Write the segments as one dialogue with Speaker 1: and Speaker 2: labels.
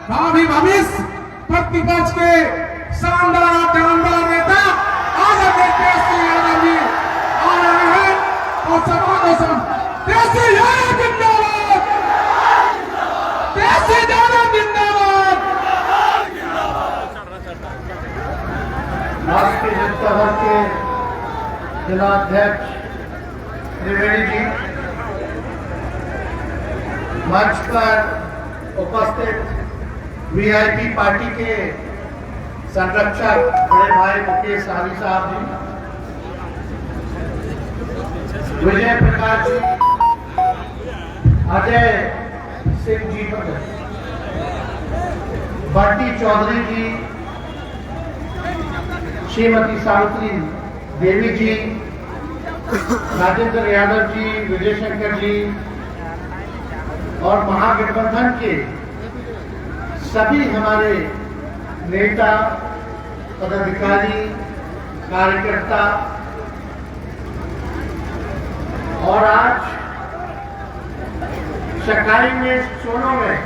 Speaker 1: भावी भविष्य प्रतिपक्ष के शानदार नेता आदरणीय तेजस्वी यादव जी आ रहे हैं और समावेशन तेजस्वी यादव जिंदाबाद, तेजस्वी यादव जिंदाबाद।
Speaker 2: राष्ट्रीय जनता दल के जिलाध्यक्ष त्रिवेदी जी, मंच पर उपस्थित वीआईपी पार्टी के संरक्षक बड़े भाई मुकेश साहनी साहब जी, विजय प्रकाश जी, अजय सिंह जी, बंटी चौधरी जी, श्रीमती सावित्री देवी जी, राजेंद्र यादव जी, विजय शंकर जी और महागठबंधन के सभी हमारे नेता, पदाधिकारी, कार्यकर्ता और आज सकाई में सोनो में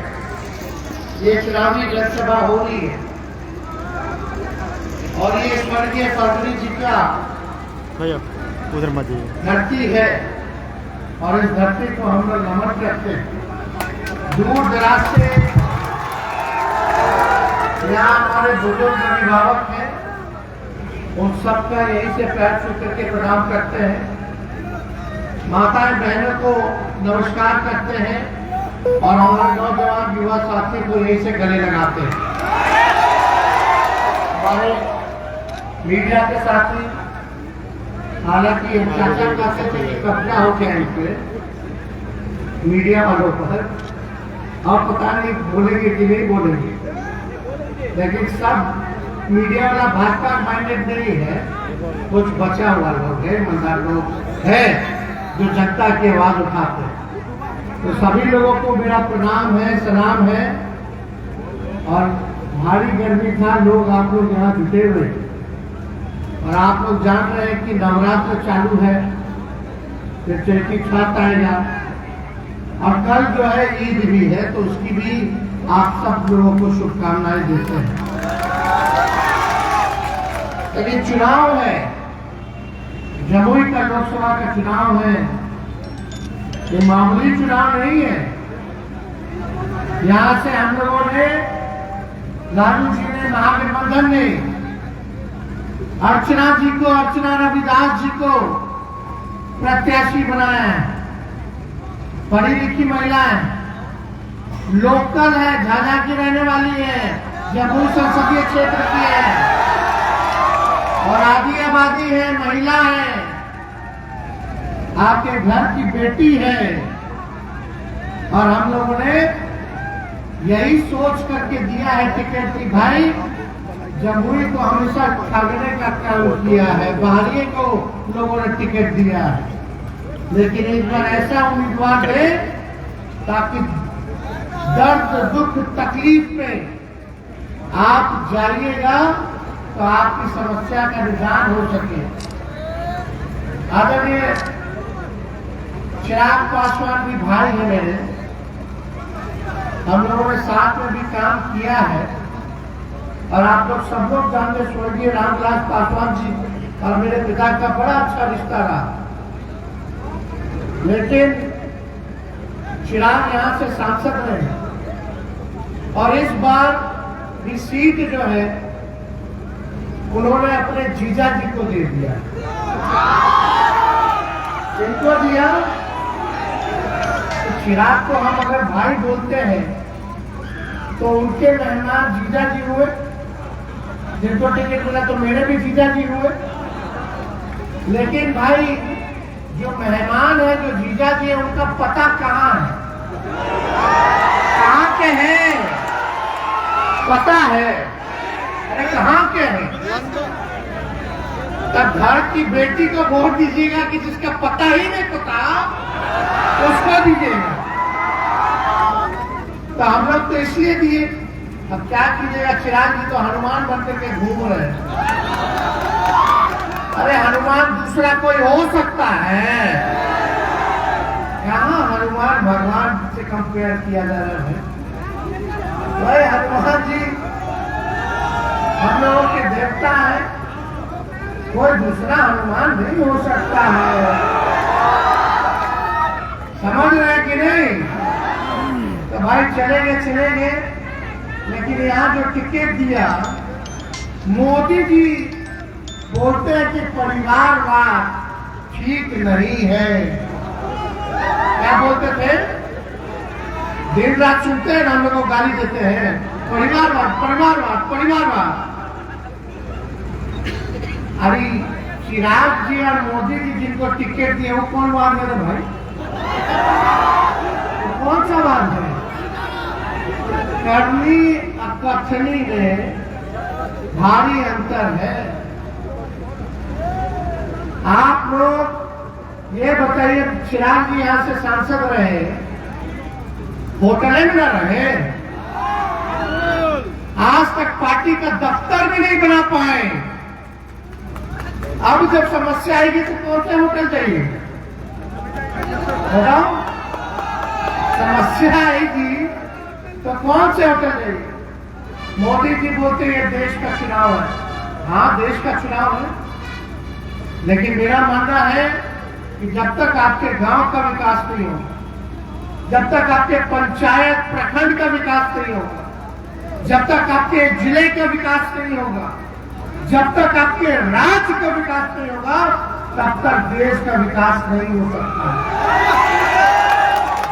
Speaker 2: ये चुनावी जनसभा हो रही है और ये स्वर्गीय फरवरी जी का
Speaker 3: उधर मत
Speaker 2: धरती है और इस धरती को हम लोग नमन करते हैं। दूर दराज से यहाँ हमारे बुजुर्ग अभिभावक हैं, उन सबका यहीं से पैर छू करके प्रणाम करते हैं, माताएं बहनों को नमस्कार करते हैं और हमारे नौजवान युवा साथी को यहीं से गले लगाते हैं। हमारे मीडिया के साथी, हालांकि हम चाचा कहते थे कि कब्जा हो गया इस पे मीडिया वालों पर, और पता नहीं बोलेंगे कि नहीं बोलेंगे, लेकिन सब मीडिया वाला भाजपा माइंडेड नहीं है, कुछ बचा हुआ लोग है, ईमानदार लोग है जो जनता की आवाज उठाते हैं। तो सभी लोगों को मेरा प्रणाम है, सलाम है। और भारी गर्मी था, लोग आप लोग यहाँ जुटे हुए और आप लोग जान रहे हैं कि नवरात्र चालू है, फिर चैती छठ आएगा और कल जो है ईद भी है, तो उसकी भी आप सब लोगों को शुभकामनाएं देते हैं। लेकिन चुनाव है, जमुई का लोकसभा का चुनाव है, ये मामूली चुनाव नहीं है। यहां से हम लोगों ने, लालू जी ने, महागठबंधन ने अर्चना जी को, अर्चना रविदास जी को प्रत्याशी बनाया है। पढ़ी लिखी महिलाएं, लोकल है, झाझा की रहने वाली है, जमुई संसदीय क्षेत्र की है और आदि आबादी है, महिला है, आपके घर की बेटी है। और हम लोगों ने यही सोच करके दिया है टिकट की भाई जमुई को हमेशा ठगने का काम किया है, बाहरी को लोगों ने टिकट दिया है, लेकिन इस बार ऐसा उम्मीदवार दे ताकि दर्द, दुख, तकलीफ में आप जाइएगा तो आपकी समस्या का निदान हो सके। आदरणीय चिराग पासवान भी भाई है मेरे, हम लोगों ने साथ में भी काम किया है और आप लोग सब लोग जानते, स्वर्गीय रामविलास पासवान जी और मेरे पिता का बड़ा अच्छा रिश्ता रहा। लेकिन चिराग यहाँ से सांसद रहे और इस बार भी सीट जो है उन्होंने अपने जीजा जी को दे दिया। किनको दिया? तो चिराग को हम अगर भाई बोलते हैं तो उनके मेहमान जीजा जी हुए, जिनको टिकट मिला तो मेरे भी जीजा जी हुए। लेकिन भाई जो मेहमान है, जो जीजा जी है, उनका पता कहाँ है, कहाँ के हैं, पता है, अरे कहाँ के हैं? तब घर की बेटी को वोट दीजिएगा कि जिसका पता ही नहीं पता उसको दीजिएगा। तो हम लोग तो इसलिए दिए। अब क्या कीजिएगा, चिराग जी तो हनुमान बन करके घूम रहे हैं। अरे हनुमान दूसरा कोई हो सकता है? यहाँ हनुमान भगवान से कंपेयर किया जा रहा है। वही हनुमान कोई दूसरा अनुमान नहीं हो सकता है। समझ रहे कि नहीं? तो भाई चलेंगे, लेकिन यहाँ जो टिकट दिया, मोदी जी बोलते हैं कि परिवारवाद ठीक नहीं है। क्या बोलते थे? दिन रात सुनते हैं, हम लोग को गाली देते हैं, परिवारवाद। अरे चिराग जी और मोदी जी जिनको टिकट दिए वो कौन वाद है भाई? वो कौन सा वाद है? करनी और कथनी में भारी अंतर है। आप लोग ये बताइए, चिराग जी यहाँ से सांसद रहे, होटलें में न रहे, आज तक पार्टी का दफ्तर भी नहीं बना पाए। अब जब समस्या आएगी तो कौन से होटल चाहिए? बताओ, समस्या आएगी तो कौन से होटल चाहिए? मोदी जी बोलते हैं देश का चुनाव है। हाँ, देश का चुनाव है, लेकिन मेरा मानना है कि जब तक आपके गांव का विकास नहीं होगा, जब तक आपके पंचायत प्रखंड का विकास नहीं होगा, जब तक आपके जिले का विकास नहीं होगा, जब तक आपके राज्य का विकास नहीं होगा, तब तक देश का विकास नहीं हो सकता।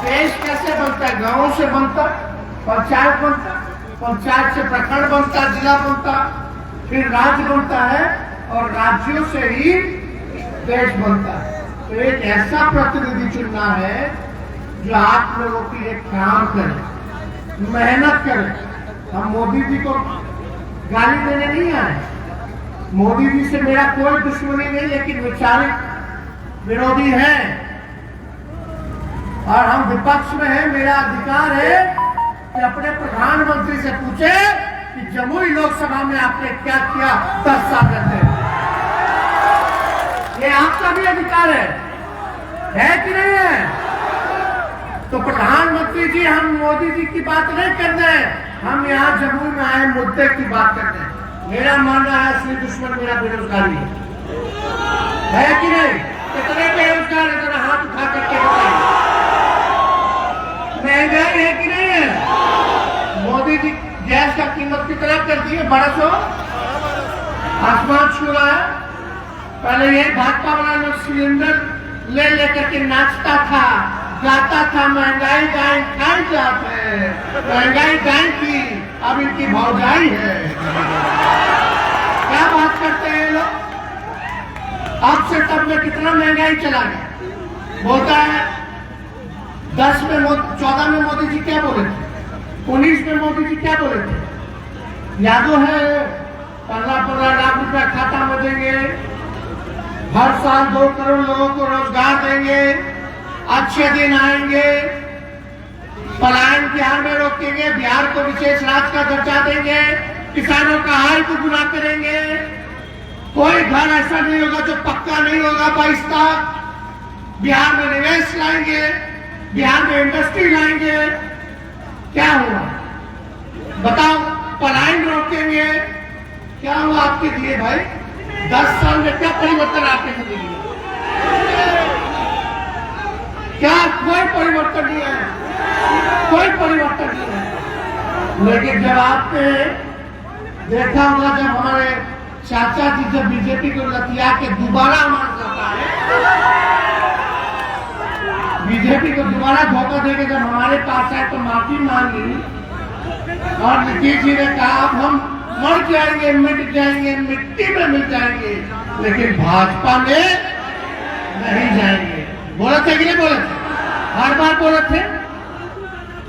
Speaker 2: देश कैसे बनता है? गांवों से बनता, पंचायत बनता, पंचायत से प्रखंड बनता, जिला बनता, फिर राज्य बनता है, और राज्यों से ही देश बनता है। तो एक ऐसा प्रतिनिधि चुनना है जो आप लोगों के लिए काम करे, मेहनत करे। हम मोदी जी को गाली देने नहीं आए। मोदी जी से मेरा कोई दुश्मनी नहीं, लेकिन वैचारिक विरोधी है और हम विपक्ष में हैं। मेरा अधिकार है कि अपने प्रधानमंत्री से पूछे कि जमुई लोकसभा में आपने क्या किया 10 साल रहते। ये आपका भी अधिकार है कि नहीं है? तो प्रधानमंत्री जी, हम मोदी जी की बात नहीं कर रहे हैं, हम यहाँ जमुई में आए मुद्दे की बात करते हैं। मेरा मानना है असली दुश्मन मेरा बेरोजगारी है कि नहीं? कितने बेरोजगार है? जरा हाथ उठा करके बताइए। महंगाई है कि नहीं है? मोदी जी गैस का कीमत कितना कर दी है? 1200, आसमान छू रहा है। पहले ये भाजपा वाला लोग सिलेंडर ले लेकर के नाचता था, गाता था, महंगाई गाय खाई जाते हैं, महंगाई गाय की, अब इनकी भौजाई है। क्या बात करते हैं लोग? अब से तब में कितना महंगाई चला गया। बोलता है 10 में 14 में मोदी जी क्या बोले थे, 19 में मोदी जी क्या बोले थे? यादों है? 15 लाख रुपया खाता में देंगे, हर साल 2 करोड़ लोगों को रोजगार देंगे, अच्छे दिन आएंगे, पलायन बिहार में रोकेंगे, बिहार को विशेष राज्य का दर्जा देंगे, किसानों का आय को गुना करेंगे, कोई घर ऐसा नहीं होगा जो पक्का नहीं होगा 22 तक, बिहार में निवेश लाएंगे, बिहार में इंडस्ट्री लाएंगे। क्या हुआ बताओ? पलायन रोकेंगे। क्या हुआ आपके लिए भाई? 10 साल में क्या परिवर्तन आपके जिंदगी में? क्या कोई परिवर्तन नहीं है? कोई परिवर्तन नहीं है। लेकिन जब आपने देखा होगा, जब हमारे चाचा जी जब बीजेपी को लतिया के दोबारा हमारे साथ आए, बीजेपी को दोबारा धोखा देके जब हमारे पास आए तो माफी मांगी और नीतीश जी ने कहा अब हम मर जाएंगे, मिट जाएंगे, मिट्टी में मिल जाएंगे, लेकिन भाजपा में नहीं जाएंगे। बोले थे कि नहीं बोले थे? हर बार बोले थे।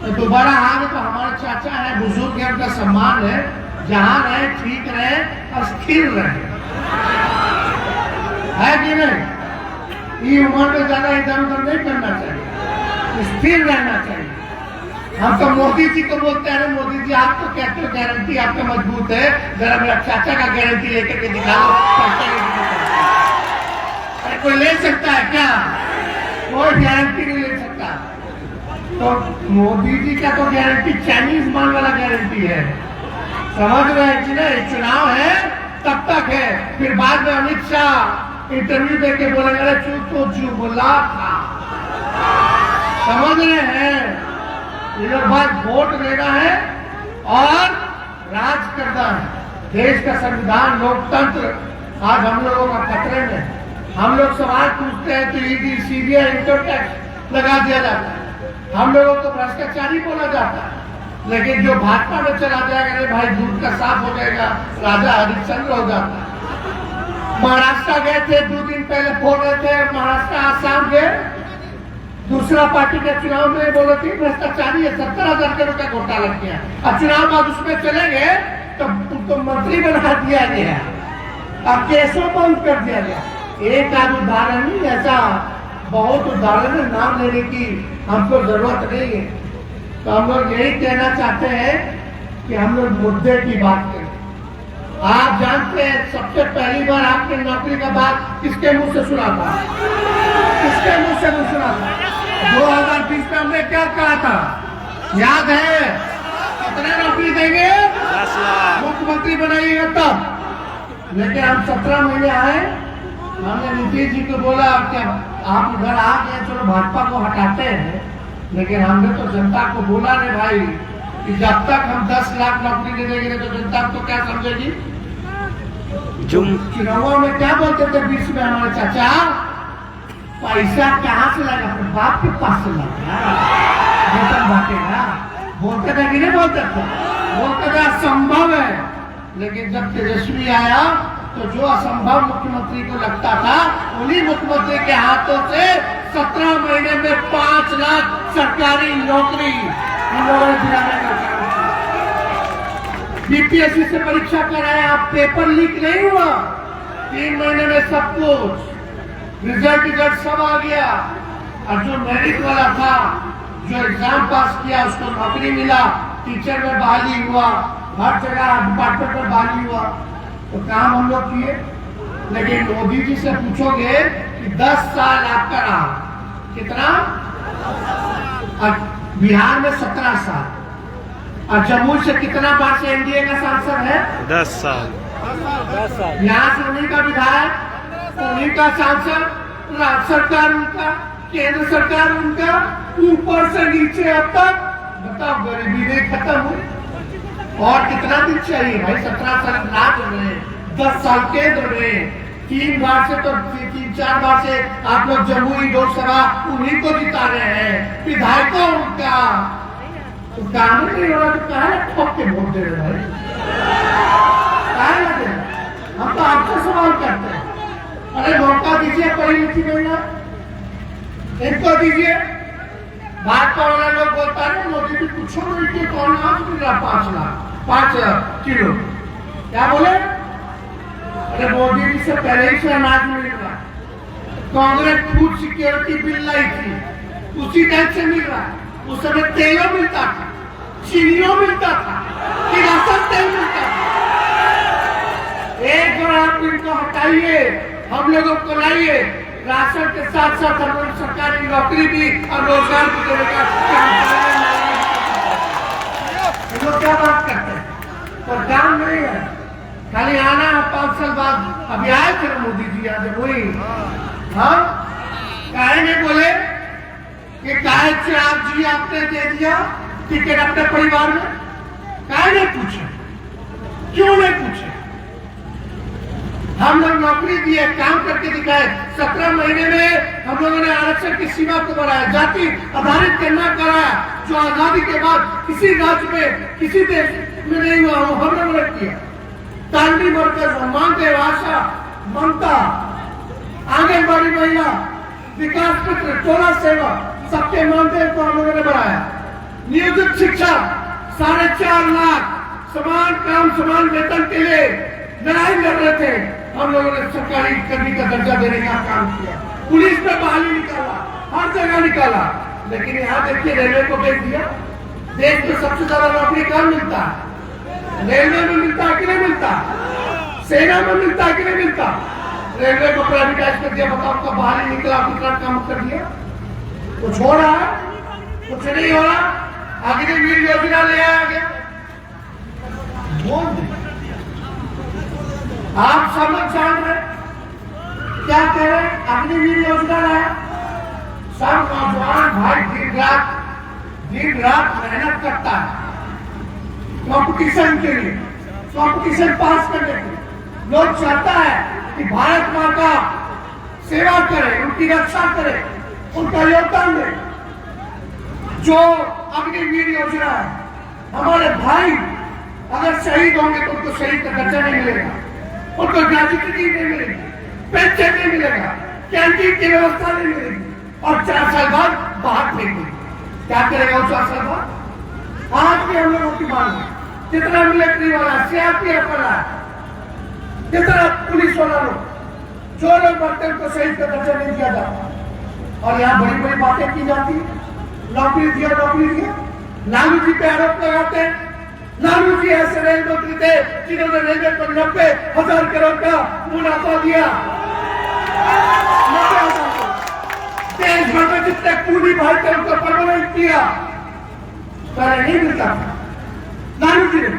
Speaker 2: तो दोबारा आ गए तो हमारे चाचा है, बुजुर्ग है, उनका सम्मान है, जहां रहे ठीक रहे और स्थिर रहे, है कि नहीं? ये उम्र में ज्यादा इधर उधर नहीं करना चाहिए, स्थिर रहना चाहिए। हम तो मोदी जी को बोलते हैं, मोदी जी आप तो कहते हो गारंटी आपका मजबूत है, जरा मेरा चाचा का गारंटी लेकर के दिखा दो। अरे कोई ले सकता है क्या? कोई गारंटी नहीं ले सकता। तो मोदी जी का तो गारंटी चाइनीज माल वाला गारंटी है। समझ रहे हैं कि नहीं? चुनाव है, तब तक है। फिर बाद में अमित शाह इंटरव्यू देके बोलेंगे अरे चूप तो चूप बोला था। समझ रहे हैं, इधर बाद वोट देना है और राज करना है। देश का संविधान लोकतंत्र आज हम लोगों का खतरे में। हम लोग सवाल पूछते हैं तो ईडी सीबीआई इनकम टैक्स लगा दिया जाता है, हम लोगों को भ्रष्टाचारी बोला जाता है। लेकिन जो भाजपा में चला जाएगा अरे भाई दूध का साफ हो जाएगा, राजा हरिश्चंद्र हो जाता है। महाराष्ट्र गए थे 2 दिन पहले बोल रहे थे महाराष्ट्र आसाम गए, दूसरा पार्टी के चुनाव में बोले थे भ्रष्टाचारी है, 70,000 करोड़ का घोटाला किया। अब चुनाव बाद उसमें चले गए तो मंत्री बना दिया गया, अब केसों बंद कर दिया गया। एक आध उदाहरण नहीं, ऐसा बहुत उदाहरण है, नाम लेने की हमको जरूरत नहीं है। तो हम लोग यही कहना चाहते हैं कि हम लोग मुद्दे की बात करें। आप जानते हैं सबसे पहली बार आपने नौकरी का बात किसके मुंह से सुना था? किसके मुंह से नहीं सुना था? 2020 में हमने क्या कहा था याद है? कितने नौकरी देंगे?
Speaker 3: 10 लाख।
Speaker 2: मुख्यमंत्री बनाइएगा तब। लेकिन हम 17 महीने आए, हमने नीतीश जी को बोला क्या आप उधर आ गए, चलो भाजपा को हटाते हैं। लेकिन हमने तो जनता को बोला रे भाई कि जब तक हम 10 लाख नौकरी नहीं देंगे तो जनता तो क्या समझेगी। चुनावों में क्या बोलते थे बीच में हमारे चाचा, पैसा कहाँ से लगा? तो बाप के पास से लगा, वेतन बांटेगा। बोलते थे कि नहीं बोलते थे? बोलते थे असंभव है। लेकिन जब तेजस्वी आया तो जो असंभव मुख्यमंत्री को लगता था, उन्हीं मुख्यमंत्री के हाथों से 17 महीने में 5 लाख सरकारी नौकरी हम लोगों ने दिलाने का काम किया। बीपीएससी से परीक्षा कराया, पेपर लीक नहीं हुआ, 3 महीने में सब कुछ रिजल्ट सब आ गया। और जो मेरिट वाला था, जो एग्जाम पास किया उसको नौकरी मिला, टीचर में बहाली हुआ, हर जगह डिपार्टमेंट में बहाली हुआ। तो काम हम लोग किए। लेकिन मोदी जी से पूछोगे कि 10 साल आपका रहा, कितना? और बिहार में 17 साल, और जम्मू से कितना बार से एनडीए का सांसद है?
Speaker 3: 10 साल।
Speaker 2: यहाँ से उन्हीं का विधायक, उन्हीं का सांसद, राज्य सरकार उनका, केंद्र सरकार उनका, ऊपर से नीचे अब तक। बताओ गरीबी नहीं खत्म हुई? और कितना दिन चाहिए भाई? 17 साल राज्य में, 10 साल केंद्र में, 3 बार से तो 3-4 बार से आप लोग जमुई लोकसभा उन्हीं को जिता रहे हैं, विधायकों उनका। तो काम नहीं हो रहा तो कहा ठोक के वोट दे रहे हैं? हम तो आपसे सवाल करते हैं, अरे मौका दीजिए पढ़ी लिखी महिला, इनको दीजिए। भाजपा वाला लोग बोलता है मोदी जी कुछ नहीं किए, कौन आज मिल रहा 5 किलो, क्या बोले? अरे मोदी जी से पहले ही से अनाज मिल रहा, कांग्रेस फूड सिक्योरिटी बिल लाई थी, उसी टाइम से मिल रहा। उस समय तेलों मिलता था, चीनियों मिलता था, किरासन तेल मिलता था। एक बार आप इनको हटाइए, हम लोगों को लाइए, राशन के साथ साथ हम लोग सरकारी नौकरी भी और रोजगार भी देने का काम करेंगे। लोग क्या बात करते हैं, पर काम नहीं है, खाली आना है 5 साल बाद। अभी आए थे मोदी जी, आज वही हम काहे नहीं बोले कि काहे से आप जी आपने दे दिया टिकट अपने परिवार में? काहे नहीं पूछे? क्यों नहीं पूछे? हम लोग नौकरी दिए, काम करके दिखाए। 17 महीने में हम लोगों ने आरक्षण की सीमा को बढ़ाया, जाति आधारित करना कराया, जो आजादी के बाद किसी राज्य में, किसी देश में नहीं हुआ, वो हम लोगों ने किया। तांडी मरकज, मानदेय, आशा, ममता, आंगनबाड़ी महिला, विकास मित्र, टोला सेवा, सबके मानदेय को हम लोगों ने बढ़ाया। नियोजित शिक्षा 4.5 लाख, समान काम समान वेतन के लिए लड़ाई लड़ रहे थे, हम लोगों ने सरकारी कर्मी का दर्जा देने का काम किया। पुलिस में बहाली निकाला, हर जगह निकाला। लेकिन यहाँ देखिए रेलवे को भेज दिया। देश में सबसे ज्यादा नौकरी कहाँ मिलता है? रेलवे में मिलता है कि नहीं मिलता? सेना में मिलता है कि नहीं मिलता? रेलवे को प्राइवेटाइज कर दिया, बताओ कब बहाली निकला, कितना काम कर दिया? कुछ हो रहा है? कुछ नहीं हो रहा। अग्निवीर योजना ले आया गया, बोल आप समझ जान रहे क्या कह रहे हैं? अग्निवीर योजना है, सब नौजवान भाई दिन रात मेहनत करता है कंपटीशन के लिए, कंपटीशन पास करने के लिए। लोग चाहता है कि भारत माँ का सेवा करे, उनकी रक्षा करे, उनका योगदान दे। जो अग्निवीर योजना है, हमारे भाई अगर शहीद होंगे तो उनको शहीद का दर्जा नहीं मिलेगा, उनको ग्रेजुटी नहीं मिलेगी, पेंशन नहीं मिलेगा, कैंटीन की व्यवस्था नहीं मिलेगी, और 4 साल बाद बाहर फेंक देंगे। क्या करेगा वो 4 साल बाद? आज भी हम लोगों की मांग है, जितना मिलिट्री वाला, सीआरपीएफ वाला, जितना पुलिस वाला लोग, जो लोग बढ़ते उनको शहीद का दर्जा नहीं दिया जाता। और यहाँ बड़ी बड़ी बातें की जाती है, नौकरी दिया, नौकरी दिया। लालू जी पे आरोप लगाते हैं। लालू जी ऐसे रेल मंत्री थे जिन्होंने रेलवे को 90,000 करोड़ का मुनाफा दिया। 90,000 देश भर में जितने कूली भाई थे उनको परमानेंट किया, पहले नहीं मिलता था। लालू जी ने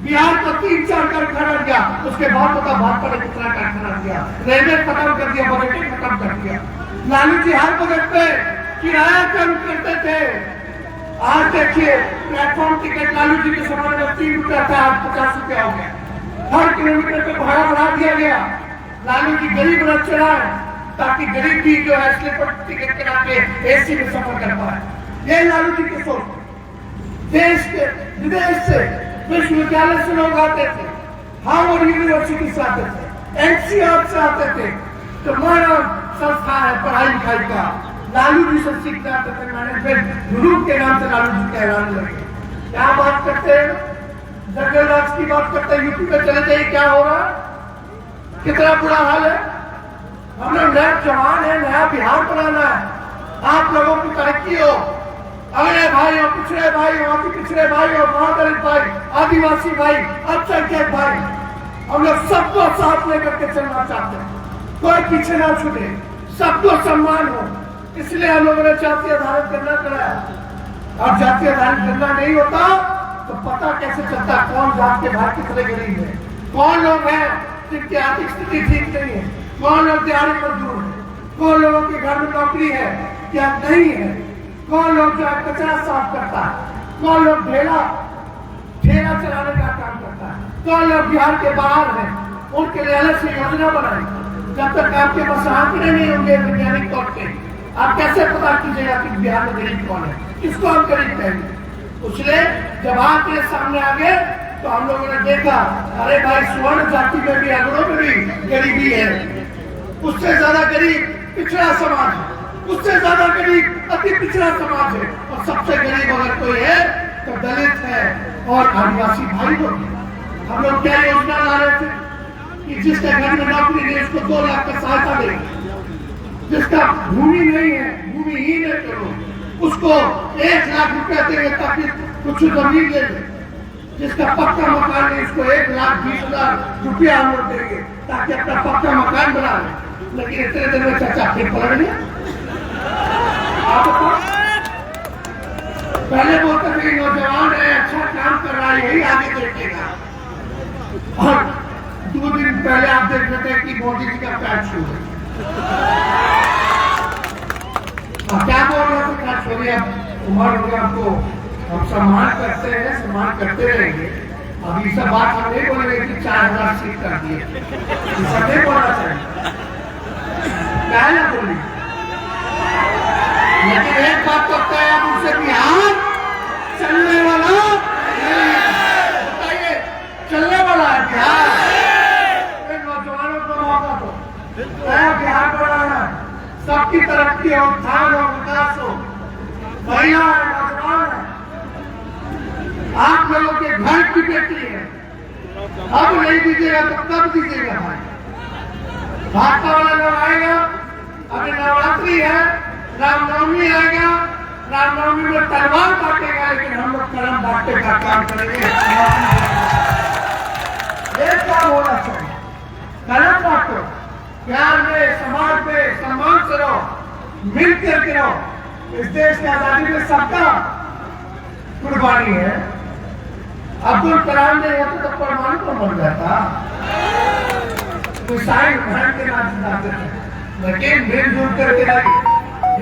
Speaker 2: बिहार को 3-4 कारखाना दिया, उसके बाद पता भाजपा ने कितना कारखाना दिया, रेलवे खत्म कर दिया, बजट खत्म कर दिया। लालू जी हर बजट पे किराया कम करते थे। आज देखिए प्लेटफॉर्म टिकट लालू जी के समय में 3 रुपया था, आज 50 रुपया हो गया। हर किलोमीटर पे भाड़ा बढ़ा दिया गया। लालू जी गरीब रथ चलाए ताकि गरीब भी जो है स्लीपर टिकट करा के एसी में सफर कर पाए। ये लालू जी की सोच। देश के विदेश से विश्वविद्यालय से लोग आते थे, हार्वर्ड यूनिवर्सिटी से आते थे, एनसीआर से आते थे। तो मानव संस्था है पढ़ाई लिखाई का, लालू जी से सीखते आते थे। मैनेजमेंट ग्रुप के नाम से लालू जी कहलाने लगे। क्या बात करते हैं? जंगल राज की बात करते हैं। यूपी में चले जाइए, क्या हो रहा है, कितना बुरा हाल है। हम लोग नया जवान है, नया बिहार बनाना है। आप लोगों की तरक्की हो, अगले भाई हो, पिछड़े भाई हो, अति पिछड़े भाई हो, महादलित भाई, आदिवासी भाई, अल्पसंख्यक भाई, हम लोग सबको साथ लेकर के चलना चाहते हैं। कोई पीछे ना छूटे, सबको सम्मान हो। इसलिए हम लोगों ने जातीय आधारित करना कराया। और जातीय आधारित करना नहीं होता तो पता कैसे चलता कौन जात के भाई कितने गरीब है, कौन लोग हैं जिनकी आर्थिक स्थिति ठीक नहीं है, कौन लोग दिहाड़ी मजदूर है, कौन लोगों के घर में नौकरी है क्या नहीं है, कौन लोग जो कचरा साफ करता है, कौन लोग ठेला चलाने का काम करता है, कौन लोग बिहार के बाहर हैं, उनके लिए अलग से योजना बनाई। जब तक आपके पास आंकड़े नहीं होंगे वैज्ञानिक तौर पे, आप कैसे पता कीजिएगा कि बिहार में गरीब कौन है, किसको हम गरीब कहेंगे। इसलिए जब आंकड़े सामने आ गए तो हम लोगों ने देखा, अरे भाई स्वर्ण जाति में भी, अगड़ों में भी गरीबी है। उससे ज्यादा गरीब पिछड़ा समाज है, उससे ज्यादा गरीब अति पिछड़ा समाज है, और सबसे गरीब अगर कोई है तो दलित है और आदिवासी भाई लोग हैं। हम लोग क्या योजना ला रहे थे कि जिसके घर में नौकरी नहीं उसको 2 लाख का सहायता देंगे, जिसका भूमि नहीं है, भूमिहीन है करो उसको 1 लाख रुपया देंगे ताकि कुछ जमीन ले ले, जिसका पक्का मकान है उसको 1,20,000 रुपया हम लोग देंगे ताकि अपना पक्का मकान बना ले। लेकिन इतने दिन में चर्चा फिर पलट गया। पहले बोलते थे नौजवान है, अच्छा काम कर रहा है, यही आगे देखेगा, और 2 दिन पहले आप देख रहे थे कि मोदी जी का पैर छू है। क्या बोल रहे थे? क्या छोड़िए, अब उम्र हो गया, आपको हम सम्मान करते हैं, सम्मान करते रहेंगे। अभी सब बात हम नहीं बोलेंगे कि 4,000 सीट कर दिए, सब नहीं बोलना चाहिए, क्या ना बोली। लेकिन एक बात तो तय है, मुझसे बिहार चलने वाला बताइए, चलने वाला है बिहार। नौजवानों को मौका दो, बिहार बनाना है, सबकी तरक्की हो, उत्थान हो, विकास हो, बढ़िया है, नौजवान है। आप लोगों के घर की बेटी है, अब नहीं दीजिएगा तो कब दीजिएगा भाई। भाजपा वाला लोग आएगा, अभी नवरात्रि है, रामनवमी आएगा, रामनवमी में तलवार बांटेगा, लेकिन हम लोग कलम बांटने का काम करेंगे। ये काम होना चाहिए, कलम बांटो, प्यार में, समाज में, सम्मान से रहो, मिल करके रहो। इस देश की आजादी में सबका कुर्बानी है। अब्दुल कलाम ने यह तो परमाणु को बन जाता, कोई साइन भर के बाद जिताते थे, लेकिन मिलजुल करके नहीं।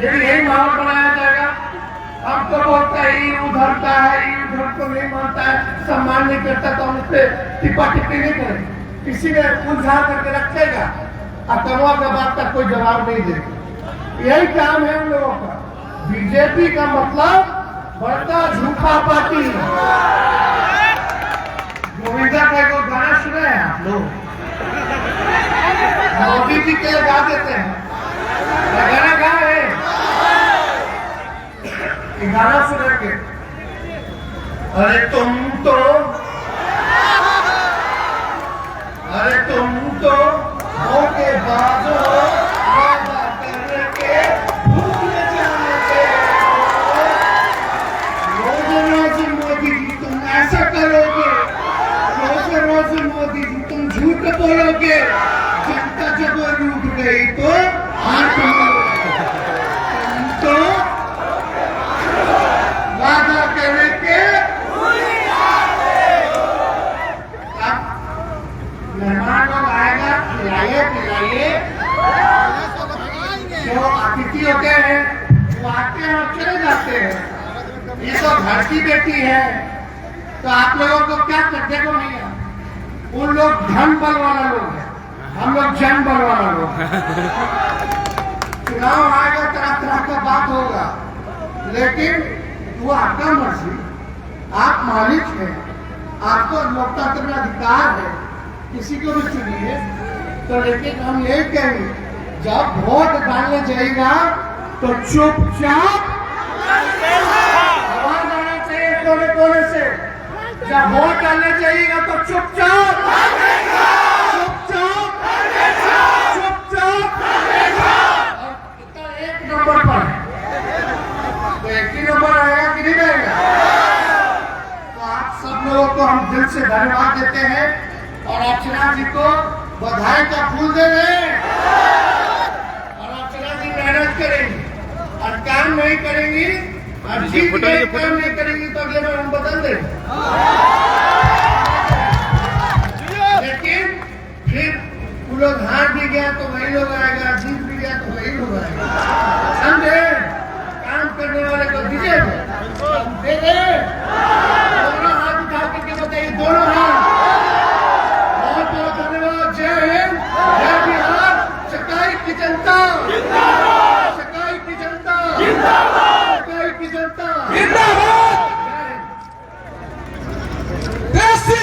Speaker 2: यदि यही माहौल बनाया जाएगा, अब तो बोलता है ये उधरता है, ये उधर को नहीं मानता है, सम्मान नहीं करता, तो हम उस पर टिप्पा टिप्पी नहीं करेंगे। किसी ने उलझा करके रखेगा और तनुआ के बाद तक कोई जवाब नहीं देगा। यही काम है उन लोगों का। बीजेपी का मतलब बढ़ता झूठा पार्टी। गोविंदा का एक गाना सुने हैं आप लोग? मोदी जी के लिए गा देते हैं, गाना गा है, गाना सुनेंगे। अरे तुम तो होके बाजो, वादा करके भूल जाओगे। रोज मोदी जी तुम ऐसा करोगे, रोज मोदी जी तुम झूठ बोलोगे, जनता जब रूठ गई तो हाथ मारोगे। तुम तो वादा करके मेहमान लोग आएगा, खिलाइए। जो अतिथि होते हैं वो आते हैं और चले जाते हैं। ये तो घर की बेटी है, तो आप लोगों को क्या करने को नहीं है। उन लोग धन बल वाला लोग है, हम लोग जन बल वाला लोग है। चुनाव आएगा, तरह तरह का बात होगा, लेकिन वो आपका मर्जी, आप मालिक हैं, आपको लोकतंत्र में अधिकार है, किसी को भी चुनिए। तो लेकिन हम यही कहेंगे, जब वोट डालने जाएगा तो चुपचाप आवाज आना चाहिए कोने कोने से। जब वोट डालने जाइएगा तो चुपचाप एक नंबर पर तो एक ही नंबर आएगा कि नहीं आएगा। तो आप सब लोगों को हम दिल से धन्यवाद देते हैं और अर्चना जी को बधाई का फूल दे दें। और अर्चना जी मेहनत करेंगी और काम नहीं करेंगी और जीत गए काम नहीं करेंगी तो अगले बार हम बदल देंगे। लेकिन फिर वो लोग हार भी गया तो वही लोग आएगा, जीत भी गया तो वही लोग आएगा। समझे? काम करने वाले को दीजिए, दे दे। दोनों हाथ उठा करके बताइए, दोनों हाथ। बहुत बहुत धन्यवाद। जय हिंद, जय बिहार। सकाई की जनता, सकाई की जनता, सकाई की जनता जिंदाबाद।
Speaker 1: देसी